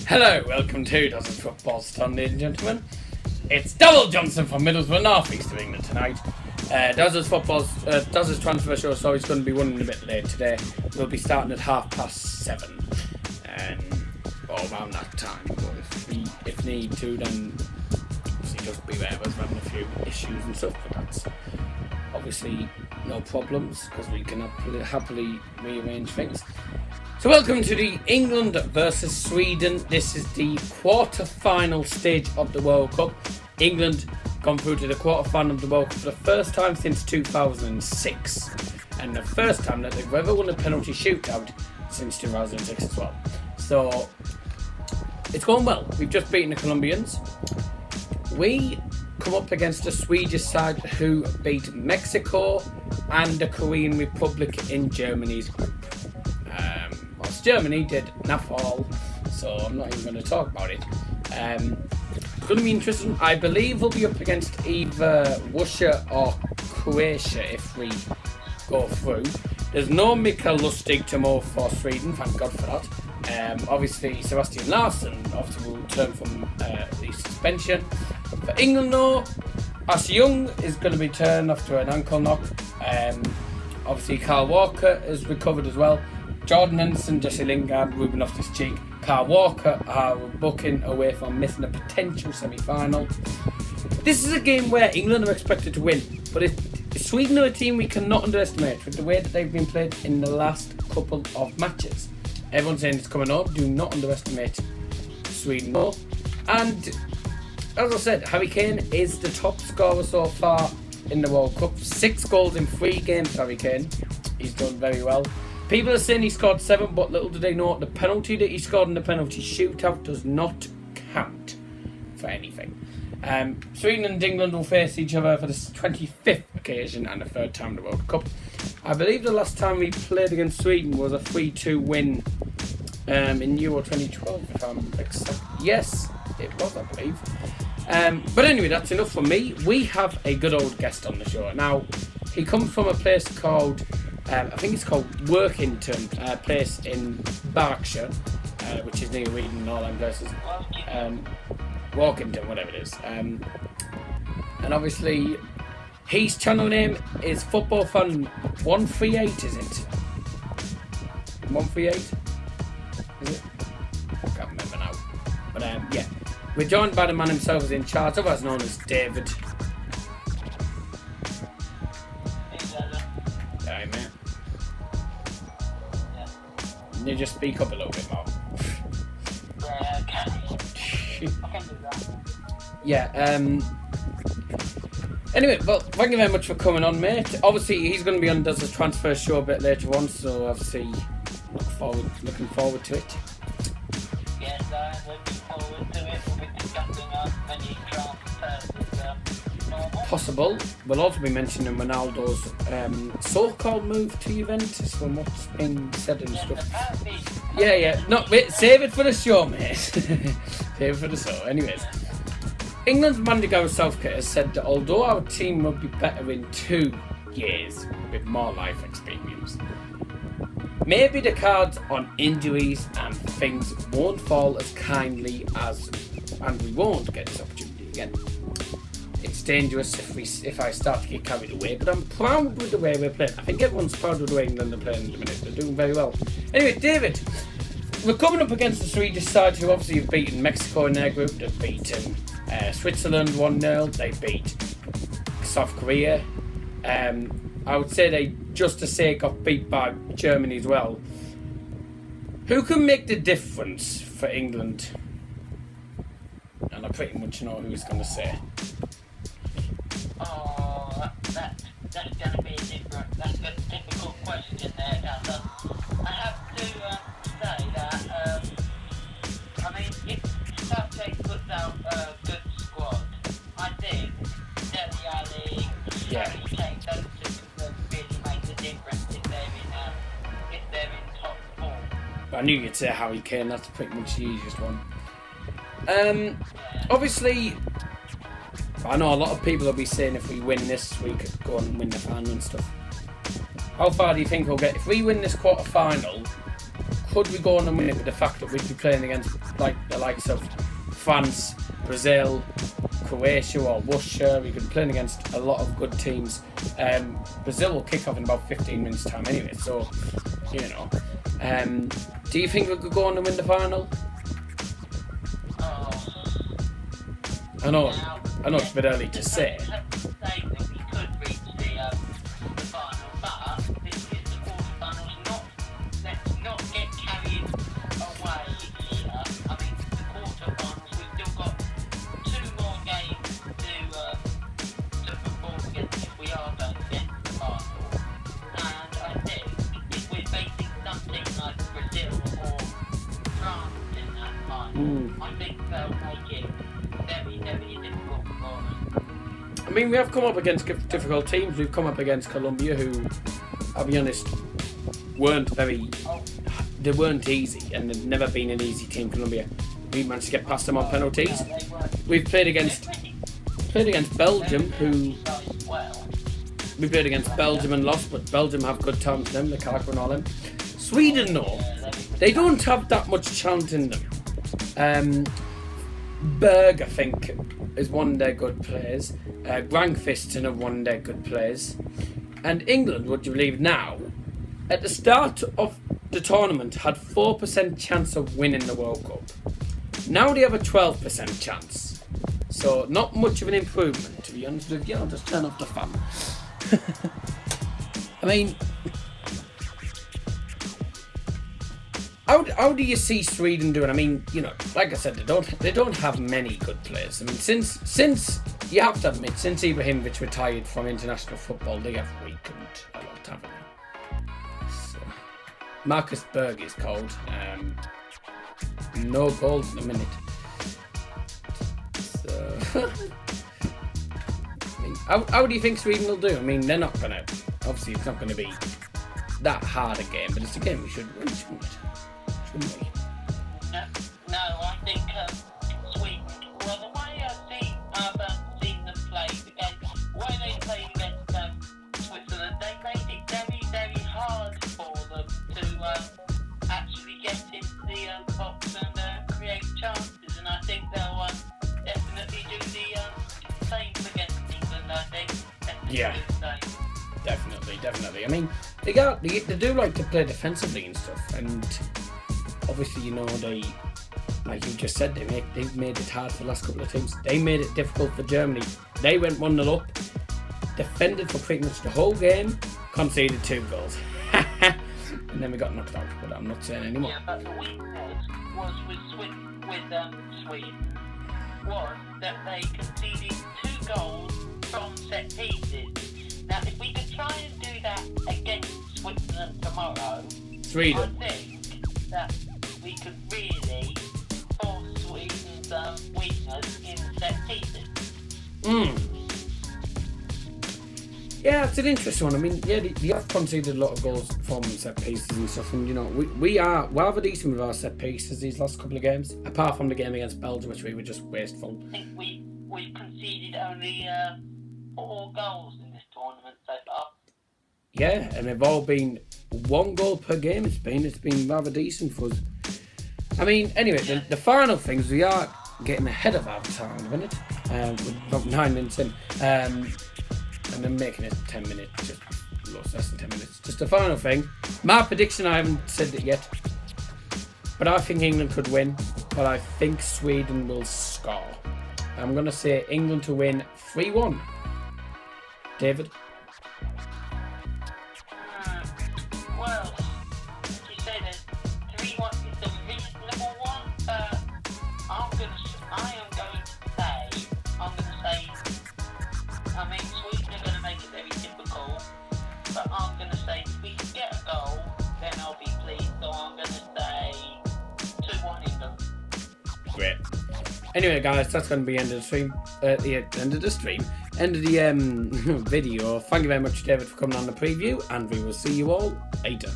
Hello, welcome to Does Football Stand, ladies and gentlemen. It's Donald Johnson from Middlesbrough, North East of England tonight. Does transfer show, so it's going to be running a bit late today. We'll be starting at 7:30, or around that time. But if need to, then obviously just beware. We're having a few issues and stuff, but that's obviously no problems because we can happily rearrange things. So welcome to the England versus Sweden. This is the quarter-final stage of the World Cup. England gone through to the quarter-final of the World Cup for the first time since 2006. And the first time that they've ever won a penalty shootout since 2006 as well. So it's going well. We've just beaten the Colombians. We come up against a Swedish side who beat Mexico and the Korean Republic in Germany's group. Whilst Germany did naff all, so I'm not even going to talk about it. It's going to be interesting. I believe we'll be up against either Russia or Croatia if we go through. There's no Mikael Lustig tomorrow for Sweden, thank God for that. Obviously, Sebastian Larsson obviously will return from the suspension. For England, though, Ashley Young is going to return after an ankle knock. Obviously, Kyle Walker is recovered as well. Jordan Henderson, Jesse Lingard, Ruben Loftus-Cheek, Kyle Walker are booking away from missing a potential semi-final. This is a game where England are expected to win, but if Sweden are a team we cannot underestimate with the way that they've been played in the last couple of matches. Everyone's saying it's coming up. Do not underestimate Sweden more. And as I said, Harry Kane is the top scorer so far in the World Cup. 6 goals in 3 games, Harry Kane. He's done very well. People are saying he scored 7, but little do they know the penalty that he scored in the penalty shootout does not count for anything. Sweden and England will face each other for the 25th occasion and the 3rd time in the World Cup. I believe the last time we played against Sweden was a 3-2 win in Euro 2012, if I'm exact. Yes, it was, I believe. But anyway, that's enough for me. We have a good old guest on the show. Now, he comes from a place called... I think it's called Workington, a place in Berkshire, which is near Reading and all them places. Workington, whatever it is. And obviously, his channel name is Football Fan 138, is it? 138? Is it? I can't remember now. But yeah, we're joined by the man himself who's in charge, otherwise known as David. Hey, mate. You just speak up a little bit more. Yeah, I can do that. Yeah, anyway, well, thank you very much for coming on, mate. Obviously, he's going to be on Does the Transfer show a bit later on, so obviously, looking forward to it. Yes, I'm looking forward to it. We'll be discussing many transfers as normal. Possible. We'll also be mentioning Ronaldo's so-called move to Juventus from what's been said and stuff. Yeah. No, wait, save it for the show, mate. Save it for the show. Anyways, England's manager Southgate has said that although our team will be better in 2 years with more life experience, maybe the cards on injuries and things won't fall as kindly as, and we won't get this opportunity again. It's dangerous if I start to get carried away, but I'm proud with the way we're playing. I think everyone's proud with the way England are playing at the minute. They're doing very well. Anyway, David, we're coming up against the Swedish side who obviously have beaten Mexico in their group. They've beaten Switzerland 1-0. They beat South Korea. I would say they just to say got beat by Germany as well. Who can make the difference for England? And I pretty much know who he's going to say. Oh, that's going to be that's a difficult question there, Dazza. I have to say that, I mean, if Southgate puts out a good squad, I think Dele Alli, Harry Kane, those two can really make a difference if they're in top form. I knew you'd say Harry Kane, that's pretty much the easiest one. Obviously, I know a lot of people will be saying if we win this, we could go and win the final and stuff. How far do you think we'll get? If we win this quarter final, could we go on and win it with the fact that we'd be playing against like the likes of France, Brazil, Croatia or Russia? We could be playing against a lot of good teams. Brazil will kick off in about 15 minutes time anyway, so you know. Do you think we could go on and win the final? I know it's a bit early to say. I think they'll make it very, very difficult for us. I mean, we have come up against difficult teams. We've come up against Colombia, who, I'll be honest, weren't easy, and they've never been an easy team. Colombia, we managed to get past them on penalties. We've played against Belgium, who we played against Belgium and lost, but Belgium have good talent in them, the Lukaku and all them. Sweden, though, they don't have that much talent in them. Berg, I think, is one of their good players. Grangfist's another one of their good players. And England, would you believe now, at the start of the tournament, had 4% chance of winning the World Cup. Now they have a 12% chance. So not much of an improvement, to be honest with you. I'll just turn off the fan. I mean, how do you see Sweden doing? I mean, you know, like I said, they don't have many good players. I mean, since you have to admit, since Ibrahimovic retired from international football, they have weakened a lot, haven't they? So, Marcus Berg is cold. No goals in a minute. So, I mean, how do you think Sweden will do? I mean, they're not gonna. Obviously, it's not going to be that hard a game, but it's a game we should win, shouldn't it? Shouldn't we? No, I think Sweden. Well, the way I've seen them play against, the way they played against Switzerland, they made it very, very hard for them to actually get into the box and create chances, and I think they'll definitely do the same against England. I think. Yeah. Definitely. I mean, they do like to play defensively and stuff, and obviously, you know, they, like you just said, they've made it hard for the last couple of teams. They made it difficult for Germany. They went 1-0 up, defended for pretty much the whole game, conceded 2 goals, and then we got knocked out. But I'm not saying anymore. Yeah, but the weakness was with Sweden was that they conceded 2 goals from set pieces. Now, if we could try and do that against Switzerland tomorrow, Sweden, I think that we could really force Sweden's weakness in set pieces. Yeah, it's an interesting one. I mean, yeah, they have conceded a lot of goals from set pieces and stuff, and you know, we are rather decent with our set pieces these last couple of games, apart from the game against Belgium, which we were just wasteful. I think we conceded only 4 goals in this tournament so far. Yeah, and they've all been 1 goal per game. It's been rather decent for us. I mean, anyway, the final things, we are getting ahead of our time in a minute. We're about 9 minutes in. And I'm making it 10 minutes, just less than 10 minutes. Just the final thing. My prediction, I haven't said it yet, but I think England could win, but I think Sweden will score. I'm going to say England to win 3-1. David? Well, you say that 3-1 is a reasonable one. I'm going to say, I mean, Sweden are going to make it very difficult, but I'm going to say if we can get a goal, then I'll be pleased. So I'm going to say 2-1 England. Great. Anyway, guys, that's going to be the end of the stream. End of the video. Thank you very much, David, for coming on the preview, and we will see you all later.